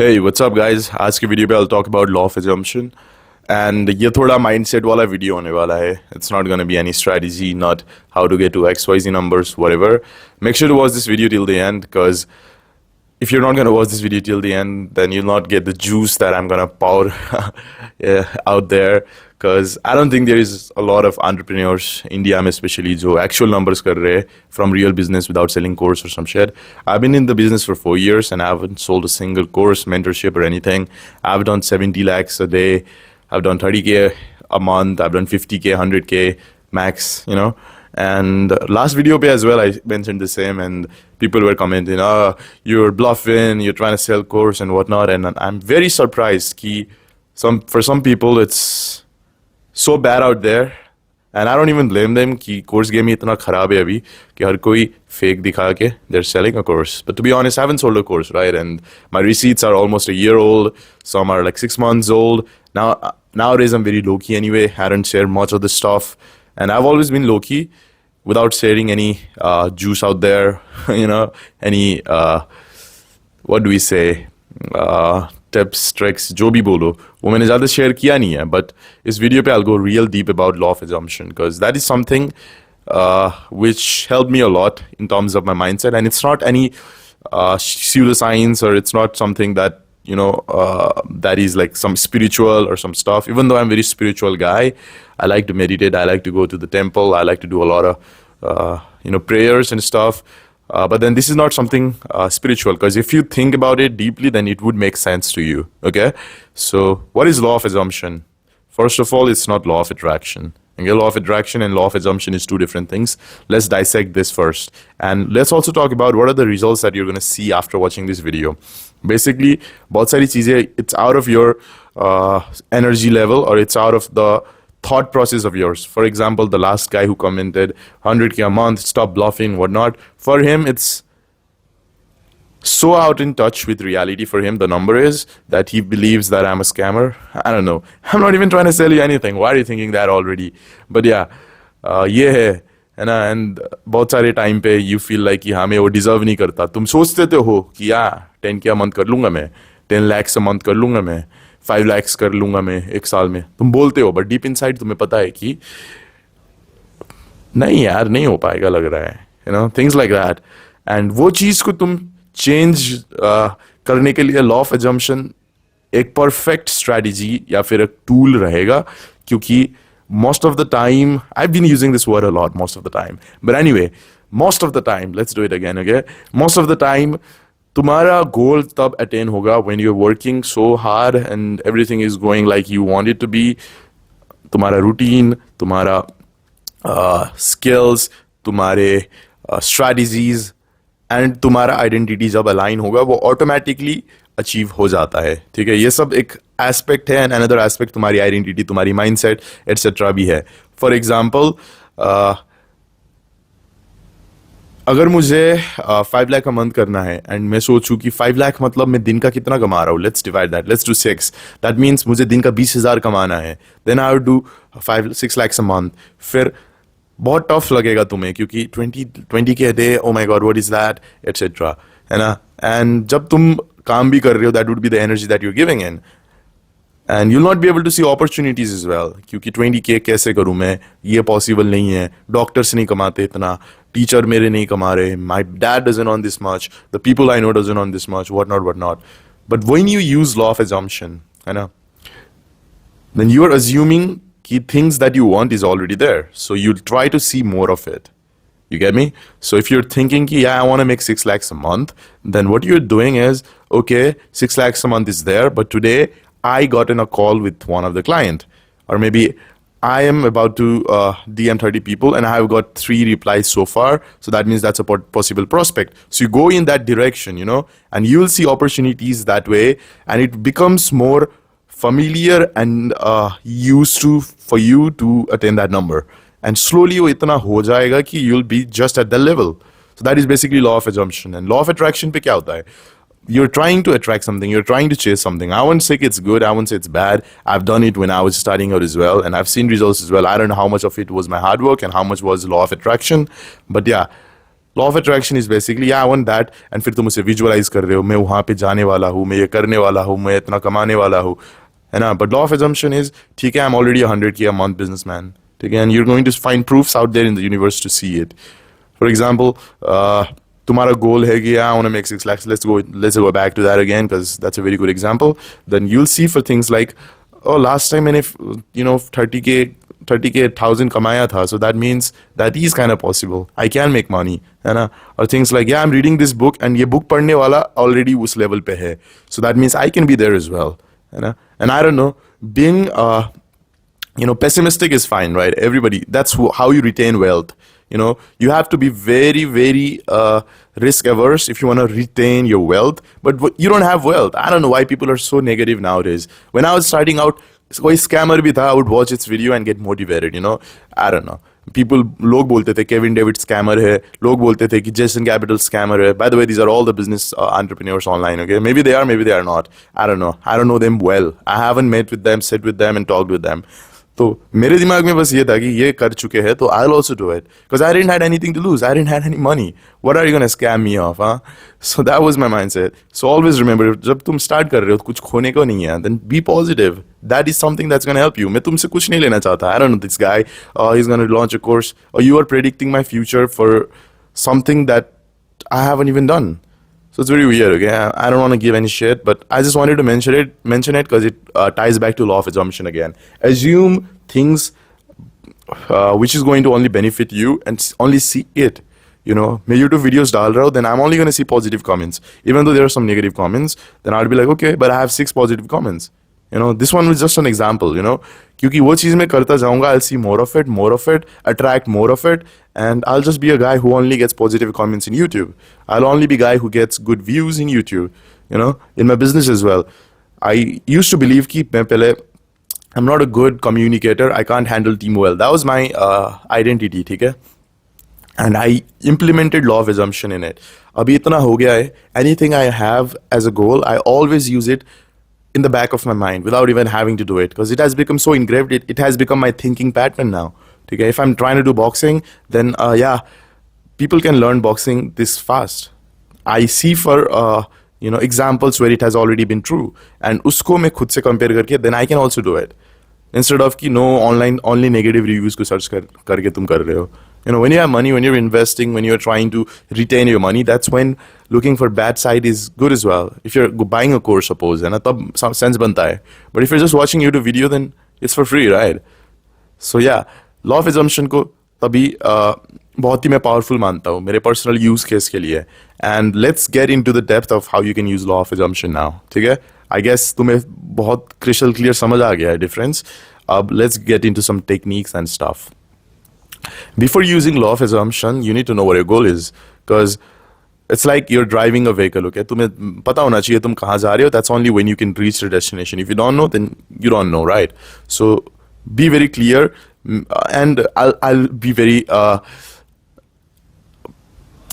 Hey, what's up guys? आज की video पे I'll talk about law of assumption and ये थोड़ा mindset वाला वीडियो होने वाला है. It's not gonna be any strategy, not how to get to XYZ numbers, whatever. Make sure to watch this video till the end because if you're not gonna watch this video till the end, then you'll not get the juice that I'm gonna pour out there. Because I don't think there is a lot of entrepreneurs, India especially, जो actual numbers कर रहे हैं from real business without selling course or some shit. I've been in the business for 4 years and I haven't sold a single course, mentorship or anything. I've done 70 lakhs a day. I've done 30K a month. I've done 50K, 100K max, you know. And last video pe as well, I mentioned the same and people were commenting, oh, you're bluffing, you're trying to sell course and whatnot. And I'm very surprised ki for some people it's so bad out there and I don't even blame them कि course game ही इतना खराब है अभी कि हर कोई fake दिखा के they're selling a course. But to be honest, I haven't sold a course, right? And my receipts are almost a year old. Some are like 6 months old. Nowadays I'm very low-key anyway. I don't share much of the stuff. And I've always been low-key without sharing any juice out there, you know, any, what do we say, tips, tricks, जो भी बोलो वो मैंने ज़्यादा share किया नहीं है. But इस वीडियो पे I'll go real deep about law of assumption because that is something which helped me a lot in terms of my mindset, and it's not any pseudoscience or it's not something that you know that is like some spiritual or some stuff. Even though I'm a very spiritual guy, I like to meditate, I like to go to the temple, I like to do a lot of prayers and stuff. But then this is not something spiritual, because if you think about it deeply, then it would make sense to you. Okay, so what is law of assumption? First of all, it's not law of attraction. Okay, law of attraction and law of assumption is two different things. Let's dissect this first, and let's also talk about what are the results that you're going to see after watching this video. Basically, बहुत सारी चीजें, it's out of your energy level or it's out of the thought process of yours. For example, the last guy who commented 100K a month, stop bluffing, whatnot. For him, it's so out in touch with reality. For him, the number is that he believes that I'm a scammer. I don't know. I'm not even trying to sell you anything. Why are you thinking that already? But yeah, ये है ना. And बहुत सारे time पे you feel like कि हमें वो deserve नहीं करता. तुम सोचते तो हो कि यार 10K a month कर लूँगा मैं, 10 lakhs a month कर लूँगा मैं, 5 lakhs कर लूँगा मैं एक साल में. तुम बोलते हो, but deep inside तुम्हें पता है कि नहीं यार, नहीं हो पाएगा लग रहा है. You know, things like that. And वो चीज़ को तुम चेंज करने के लिए लॉ ऑफ एजम्पशन एक परफेक्ट स्ट्रैटेजी या फिर एक टूल रहेगा. क्योंकि most of the time I been using this word a lot most of the time, but anyway, most of the time, let's do it again. Okay, most of the time तुम्हारा goal तब attain होगा when you are working so hard and everything is going like you want it to be. तुम्हारा routine, तुम्हारा skills, तुम्हारे strategies and तुम्हारा identity जब align होगा, वो ऑटोमेटिकली अचीव हो जाता है. ठीक है, ये सब एक एस्पेक्ट है. एंड अनदर एस्पेक्ट तुम्हारी आइडेंटिटी, तुम्हारी माइंडसेट एटसेट्रा भी है. फॉर एग्जांपल, अगर मुझे 5 लाख अ मंथ करना है एंड मैं सोचूं कि 5 लाख मतलब मैं दिन का कितना कमा रहा हूँ, let's divide that, let's do 6. That means मुझे दिन का 20,000 कमाना है. Then I would do 6 lakhs a month. फिर बहुत टफ लगेगा तुम्हें क्योंकि 20 के day, oh my God what is that etcetera, है ना. एंड जब तुम काम भी कर रहे हो, that would be the energy that you giving in, and you'll not be able to see opportunities as well. क्योंकि 20K कैसे करूं मैं, ये पॉसिबल नहीं है. डॉक्टर्स नहीं कमाते इतना, टीचर मेरे नहीं कमा रहे, my dad doesn't earn this much, the people I know doesn't earn this much, what not. But when you use law of assumption, है ना, then you are assuming कि things that you want is already there. So you'll try to see more of it. You get me? So if you're thinking, yeah, I want to make 6 lakhs a month, then what you're doing is, okay, 6 lakhs a month is there, but today I got in a call with one of the client, or maybe I am about to DM 30 people and I've got 3 replies so far. So that means that's a possible prospect. So you go in that direction, you know, and you'll see opportunities that way, and it becomes more familiar and used to for you to attain that number. And slowly वो इतना हो जाएगा कि you'll be just at that level. So that is basically law of assumption. And law of attraction पे क्या होता है? You're trying to attract something, you're trying to chase something. I won't say it's good, I won't say it's bad. I've done it when I was starting out as well, and I've seen results as well. I don't know how much of it was my hard work and how much was law of attraction. But yeah, law of attraction is basically I want that, and फिर तुम उसे visualise कर रहे हो, मैं वहां पे जाने वाला हूँ, मैं ये करने वाला हूँ, मैं इतना कमाने वाला हूँ, है ना. But law of assumption is ठीक है, I am already 100K a month businessman, ठीक है, and you're going to find proofs out there in the universe to see it. For example, तुम्हारा goal है कि I want to make 6 lakhs. Let's go back to that again because that's a very good example. Then you'll see for things like, oh, last time मैंने 30K 1000 कमाया था, so that means that is kind of possible. I can make money, है ना. Or things like, yeah, I'm reading this book and ये book पढ़ने वाला already उस level पे है, so that means I can be there as well, है ना. And I don't know, being pessimistic is fine, right? Everybody, that's how you retain wealth. You have to be very, very risk averse if you want to retain your wealth. But you don't have wealth. I don't know why people are so negative nowadays. When I was starting out, कोई scammer भी था, I would watch its video and get motivated. I don't know. लोग बोलते थे Kevin David scammer है, लोग बोलते थे कि जेसन कैपिटल स्कैमर है. By the way, these are all the business entrepreneurs online, okay? Maybe they are not. I don't know them well. I haven't met with them, sit with them and talked with them. तो मेरे दिमाग में बस ये था कि ये कर चुके हैं तो I'll also do it because I didn't had anything to lose. I didn't had any money. What are you gonna scam me off, huh? So that was my mindset. So always remember, जब तुम start कर रहे हो तो कुछ खोने को नहीं है, then be positive. That is something that's gonna help you. मैं तुमसे कुछ नहीं लेना चाहता. I don't know this guy. He's gonna launch a course, or you are predicting my future for something that I haven't even done. So it's very weird, okay? I don't want to give any shit, but I just wanted to mention it because it ties back to law of assumption again. Assume things which is going to only benefit you and only see it. मैं YouTube videos डाल रहा हूँ, then I'm only going to see positive comments. Even though there are some negative comments, then I'll be like, okay, but I have 6 positive comments. This one was just an example, क्योंकि वो चीज़ मैं करता जाऊँगा, I'll see more of it, attract more of it, and I'll just be a guy who only gets positive comments in YouTube. I'll only be a guy who gets good views in YouTube, in my business as well. I used to believe कि मैं पहले, I'm not a good communicator, I can't handle team well. That was my identity, ठीक है? And I implemented law of assumption in it. अभी इतना हो गया है, anything I have as a goal, I always use it in the back of my mind without even having to do it because it has become so engraved. It has become my thinking pattern now. Okay, if I'm trying to do boxing, then yeah, people can learn boxing this fast. I see for examples where it has already been true, and usko मैं खुद से compare करके, then I can also do it. Instead of कि no online only negative reviews को search करके तुम कर रहे हो. When you have money, when you're investing, when you're trying to retain your money, that's when looking for bad side is good as well. If you're buying a course, suppose, है ना, तब sense बनता है. But if you're just watching YouTube video, then it's for free, right? So yeah, law of assumption को तभी बहुत ही मैं powerful मानता हूँ मेरे personal use case के लिए. And let's get into the depth of how you can use law of assumption now. ठीक है? I guess तुम्हें बहुत crystal clear समझ आ गया है difference. Let's get into some techniques and stuff. Before using law of assumption, you need to know what your goal is, because it's like you're driving a vehicle, okay? तुम्हें पता होना चाहिए तुम कहाँ जा रहे हो. That's only when you can reach the destination. If you don't know, then you don't know, right? So be very clear, and I'll be very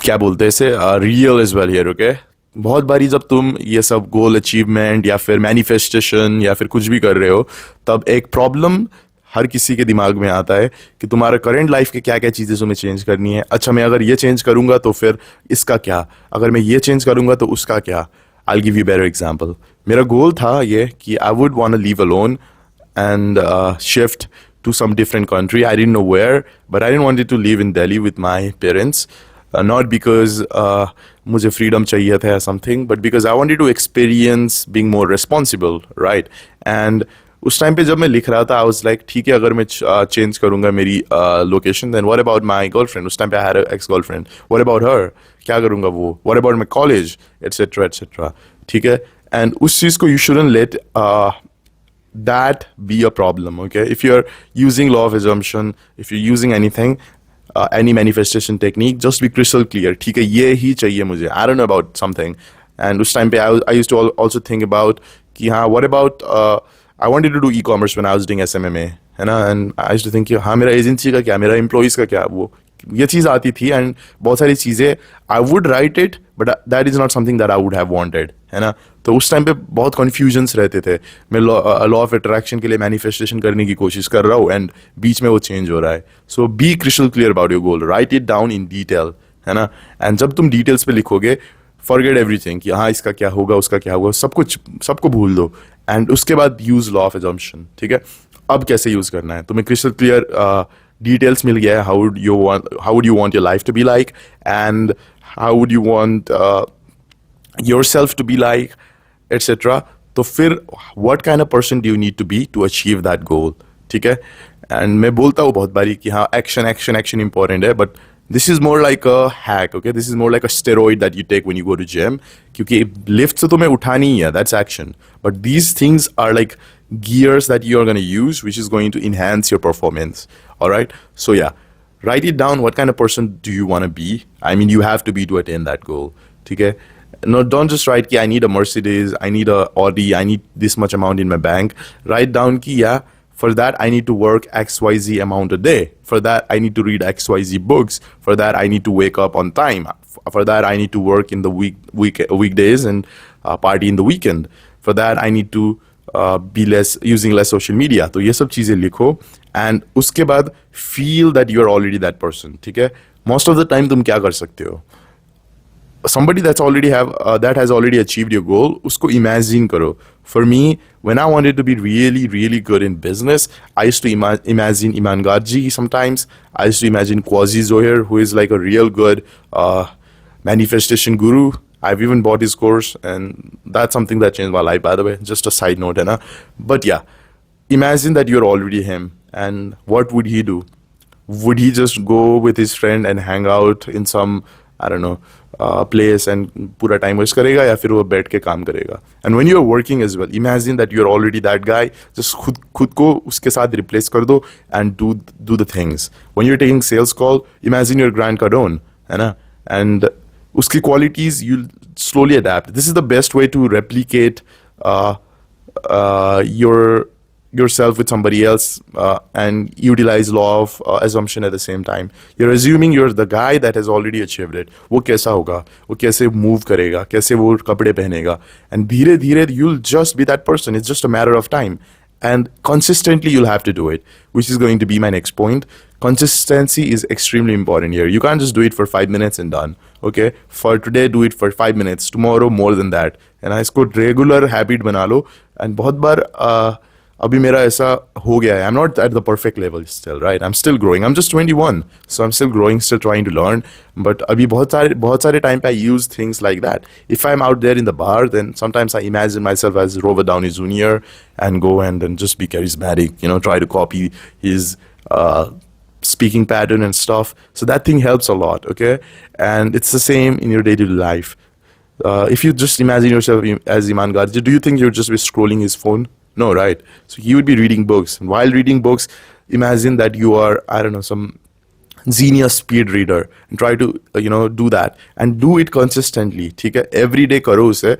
क्या बोलते हैं इसे, real as well here, okay? बहुत बारी जब तुम ये सब गोल अचीवमेंट या फिर मैनिफेस्टेशन या फिर कुछ भी कर रहे हो, तब एक प्रॉब्लम हर किसी के दिमाग में आता है कि तुम्हारा करंट लाइफ के क्या क्या चीज़ें तुम्हें चेंज करनी है. अच्छा, मैं अगर ये चेंज करूंगा तो फिर इसका क्या, अगर मैं ये चेंज करूंगा तो उसका क्या. I'll give you a better example. मेरा गोल था ये कि I would want to leave alone and shift to some different country. I didn't know where, but I didn't want it to live in Delhi with my parents. Not because मुझे freedom चाहिए था या something, but because I wanted to experience being more responsible, right? And उस time पे जब मैं लिख रहा था, I was like, ठीक है, अगर मैं चेंज करूंगा मेरी location, then what about my girlfriend? उस टाइम पे I had an ex-girlfriend. What about her? क्या करूंगा वो? What about my college? Etc. etc. ठीक है? And उस चीज़ को you shouldn't let that be a problem, okay? If you're using law of assumption, if you're using anything, any manifestation technique, just be crystal clear. ठीक है, ये ही चाहिए मुझे. I don't know about something. And उस time पे I used to also think about कि हाँ, what about I wanted to do e-commerce when I was doing SMMA, है ना, and I used to think कि हाँ, मेरा एजेंसी का क्या, मेरा एम्प्लॉइज का क्या, वो ये चीज़ आती थी. एंड बहुत सारी चीज़ें I would write it, but that is not something that I would have wanted, है ना. तो उस टाइम पे बहुत कन्फ्यूजन्स रहते थे. मैं लॉ ऑफ अट्रैक्शन के लिए मैनिफेस्टेशन करने की कोशिश कर रहा हूँ एंड बीच में वो चेंज हो रहा है. So be crystal clear about your goal, write it down in detail, है ना. एंड जब तुम डिटेल्स पे लिखोगे, फॉरगेट एवरीथिंग कि हाँ इसका क्या होगा, उसका क्या होगा, सब कुछ, सबको भूल दो. एंड उसके बाद यूज लॉ ऑफ एजम्पशन. ठीक है, अब कैसे यूज करना है तुम्हें क्रिस्टल क्लियर डिटेल्स मिल गया है. How would you want your life to be like, and how would you want yourself to be like, etc. तो फिर what kind of person do you need to be to achieve that goal. ठीक है. And मैं बोलता हूँ बहुत बारी कि हाँ एक्शन एक्शन एक्शन इंपॉर्टेंट है, but this is more like a hack. Okay, this is more like a steroid that you take when you go to gym. क्योंकि लिफ्ट से तुम्हें उठानी ही है, that's action, but these things are like gears that you are going to use, which is going to enhance your performance. All right, so yeah, write it down. What kind of person do you want to be? I mean, you have to be to attain that goal. Okay, no, don't just write ki I need a Mercedes, I need a Audi, I need this much amount in my bank. Write down ki yeah, for that I need to work XYZ amount a day. For that I need to read XYZ books. For that I need to wake up on time. For that I need to work in the weekdays and party in the weekend. For that I need to be using less social media. तो ये सब चीज़ें लिखो, and उसके बाद feel that you are already that person. ठीक है. Most of the time तुम क्या कर सकते हो, somebody that has already achieved your goal, उसको imagine करो. For me, when I wanted to be really, really good in business, I used to imagine Iman Garji sometimes. I used to imagine Quasi Zohar, who is like a real good manifestation guru. I've even bought his course, and that's something that changed my life, by the way. Just a side note, hai na? But yeah, imagine that you're already him, and what would he do? Would he just go with his friend and hang out in some, I don't know, place and pura time waste karega, या फिर वो बैठ के काम करेगा? And when you're working as well, imagine that you're already that guy. Just खुद को उसके साथ replace कर दो and do the things. When you're taking sales call, imagine your Grant Cardone, है ना? And उसकी qualities you'll slowly adapt. This is the best way to replicate yourself with somebody else and utilize law of assumption at the same time. You're assuming you're the guy that has already achieved it. वो कैसा होगा, वो कैसे move करेगा, कैसे वो कपड़े पहनेगा, and धीरे धीरे you'll just be that person. It's just a matter of time. And consistently you'll have to do it, which is going to be my next point. Consistency is extremely important here. You can't just do it for 5 minutes and done. Okay, for today do it for 5 minutes, tomorrow more than that, and इसको regular habit बना लो. And बहुत बार अभी मेरा ऐसा हो गया है. I'm not at the perfect level still, right? I'm still growing. I'm just 21, so I'm still growing, still trying to learn. But अभी बहुत सारे time पे I use things like that. If I'm out there in the bar, then sometimes I imagine myself as Robert Downey Jr. and go and just be charismatic, you know, try to copy his speaking pattern and stuff. So that thing helps a lot, okay? And it's the same in your day-to-day life. If you just imagine yourself as Iman Garji, do you think you'd just be scrolling his phone? No, right? So he would be reading books. And while reading books, imagine that you are, I don't know, some Xenia speed reader, and try to, do that. And do it consistently, ठीक है? Every day करो उसे.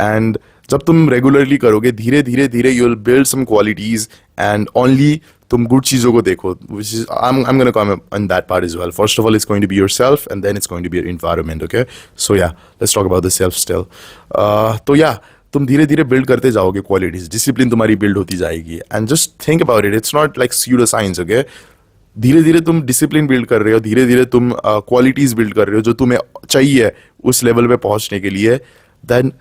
And जब तुम regularly करोगे, धीरे धीरे धीरे you'll build some qualities, and only तुम good चीज़ों को देखो, which is, I'm going to comment on that part as well. First of all, it's going to be yourself, and then it's going to be your environment, okay? So yeah, let's talk about the self still. तो yeah, तुम धीरे धीरे build करते जाओगे qualities, discipline तुम्हारी build होती जाएगी. And just think about it, it's not like pseudo science, okay? धीरे धीरे तुम डिसिप्लिन बिल्ड कर रहे हो, धीरे धीरे तुम क्वालिटीज बिल्ड कर रहे हो जो तुम्हें चाहिए उस लेवल पे पहुंचने के लिए. Then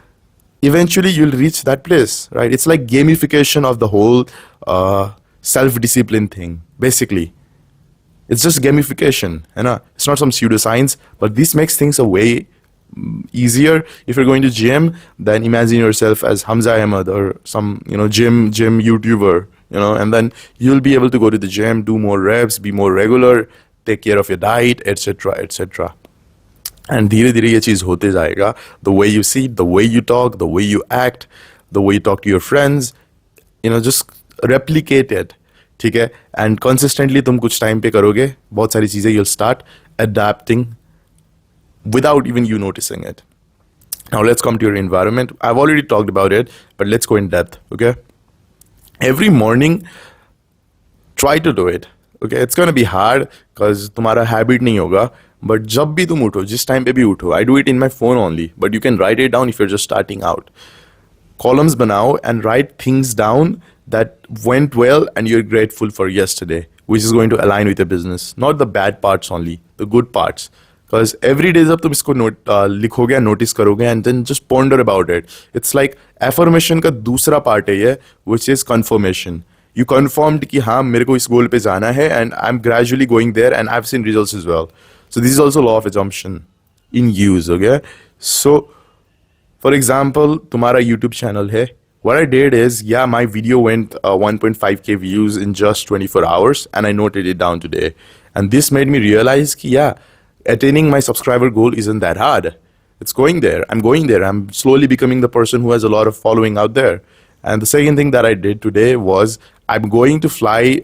eventually you'll reach that place, right? It's like gamification of the whole self-discipline thing, basically. It's just gamification, you know? It's not some pseudoscience, but this makes things a way easier. If you're going to gym, then imagine yourself as Hamza Ahmed or some, gym YouTuber, and then you'll be able to go to the gym, do more reps, be more regular, take care of your diet, etc., etc. And धीरे धीरे ये चीज़ होते जाएगा. The way you see, the way you talk, the way you act, the way you talk to your friends, just replicate it, ठीक है? And consistently तुम कुछ time पे करोगे, बहुत सारी चीज़ें you'll start adapting without even you noticing it. Now let's come to your environment. I've already talked about it, but let's go in depth, okay? Every morning, try to do it, okay? It's going to be hard because तुम्हारा habit नहीं होगा. But जब भी तुम उठो, जिस time पे भी उठो, I do it in my phone only, but you can write it down if you're just starting out. Columns बनाओ and write things down that went well and you're grateful for yesterday, which is going to align with your business. Not the bad parts only, the good parts. Because every day जब तुम इसको लिखोगे, notice करोगे, and then just ponder about it. It's like affirmation का दूसरा part है ये, which is confirmation. You confirmed कि हाँ मेरे को इस goal पे जाना है, and I'm gradually going there, and I've seen results as well. So this is also law of assumption in use, okay? So for example, तुम्हारा YouTube channel है. What I did is, yeah, my video went 1.5k views in just 24 hours, and I noted it down today. And this made me realize that, yeah, attaining my subscriber goal isn't that hard. It's going there. I'm going there. I'm slowly becoming the person who has a lot of following out there. And the second thing that I did today was I'm going to fly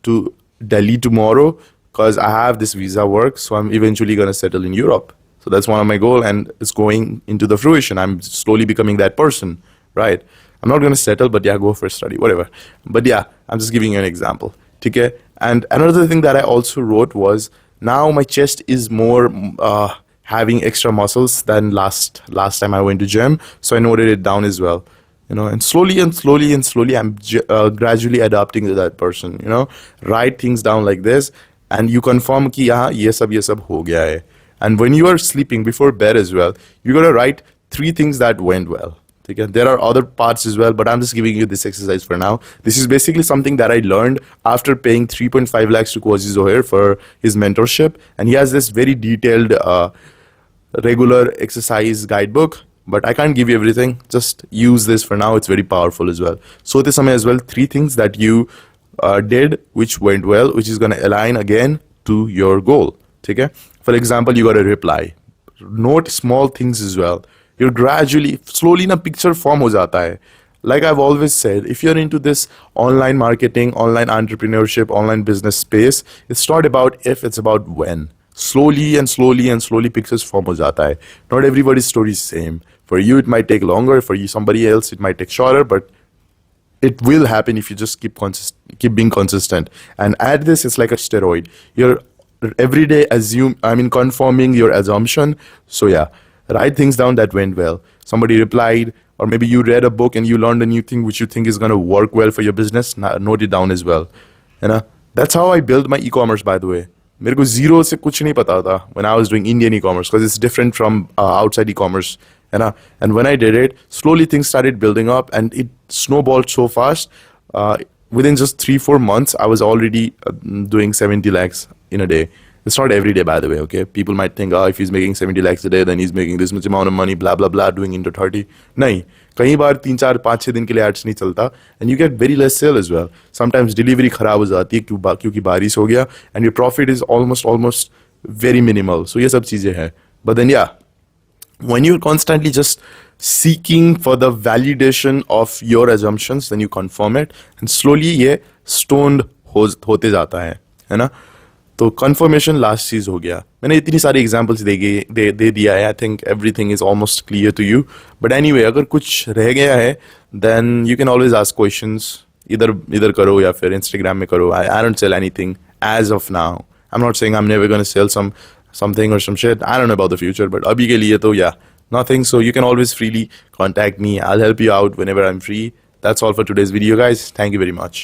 to Delhi tomorrow because I have this visa work. So I'm eventually going to settle in Europe. So that's one of my goals, and it's going into the fruition. I'm slowly becoming that person, right? I'm not going to settle, but yeah, go for a study, whatever. But yeah, I'm just giving you an example. Okay? And another thing that I also wrote was, now my chest is more having extra muscles than last time I went to gym. So I noted it down as well. You know, and slowly, I'm gradually adapting to that person. You know, write things down like this, and you confirm कि हाँ ये सब हो गया है. And when you are sleeping before bed as well, you gotta write 3 things that went well. Okay? There are other parts as well, but I'm just giving you this exercise for now. This is basically something that I learned after paying 3.5 lakhs to Quasi Zohair for his mentorship, and he has this very detailed regular exercise guidebook. But I can't give you everything. Just use this for now. It's very powerful as well. So this समय as well, 3 things that you did which went well, which is going to align again to your goal. Okay? For example, you got a reply. Note small things as well. You're gradually, slowly na picture form ho jata hai. Like I've always said, if you're into this online marketing, online entrepreneurship, online business space, it's not about if, it's about when. Slowly and slowly pictures form ho jata hai. Not everybody's story is same. For you, it might take longer. For you, somebody else, it might take shorter. But it will happen if you just keep being consistent. And add this, it's like a steroid. You're every day confirming your assumption. So yeah, write things down that went well. Somebody replied, or maybe you read a book and you learned a new thing which you think is going to work well for your business. Note it down as well. You know, that's how I built my e-commerce, by the way. मेरे को zero से कुछ नहीं पता था when I was doing Indian e-commerce, because it's different from outside e-commerce. And when I did it, slowly things started building up, and it snowballed so fast. Within just 3-4 months, I was already doing 70 lakhs in a day. It's not every day, by the way, okay? People might think, if he's making 70 lakhs a day, then he's making this much amount of money, blah, blah, blah, doing into 30. नहीं, कई बार 3-4-5-6 दिन के लिए ads नहीं चलता, and you get very less sale as well. Sometimes delivery खराब हो जाती है क्योंकि बारिश हो गया, and your profit is almost very minimal. So ये सब चीजें हैं. But then yeah, when you're constantly just seeking for the validation of your assumptions, then you confirm it, and slowly ये stoned होते जाता है ना? तो confirmation last चीज हो गया. मैंने इतनी सारी examples दे दिया है. I think everything is almost clear to you. But anyway, अगर कुछ रह गया है, then you can always ask questions. इधर करो या फिर Instagram में करो. I don't sell anything as of now. I'm not saying I'm never going to sell something or some shit. I don't know about the future, but abhi ke liye to yeah, nothing. So you can always freely contact me. I'll help you out whenever I'm free. That's all for today's video, guys. Thank you very much.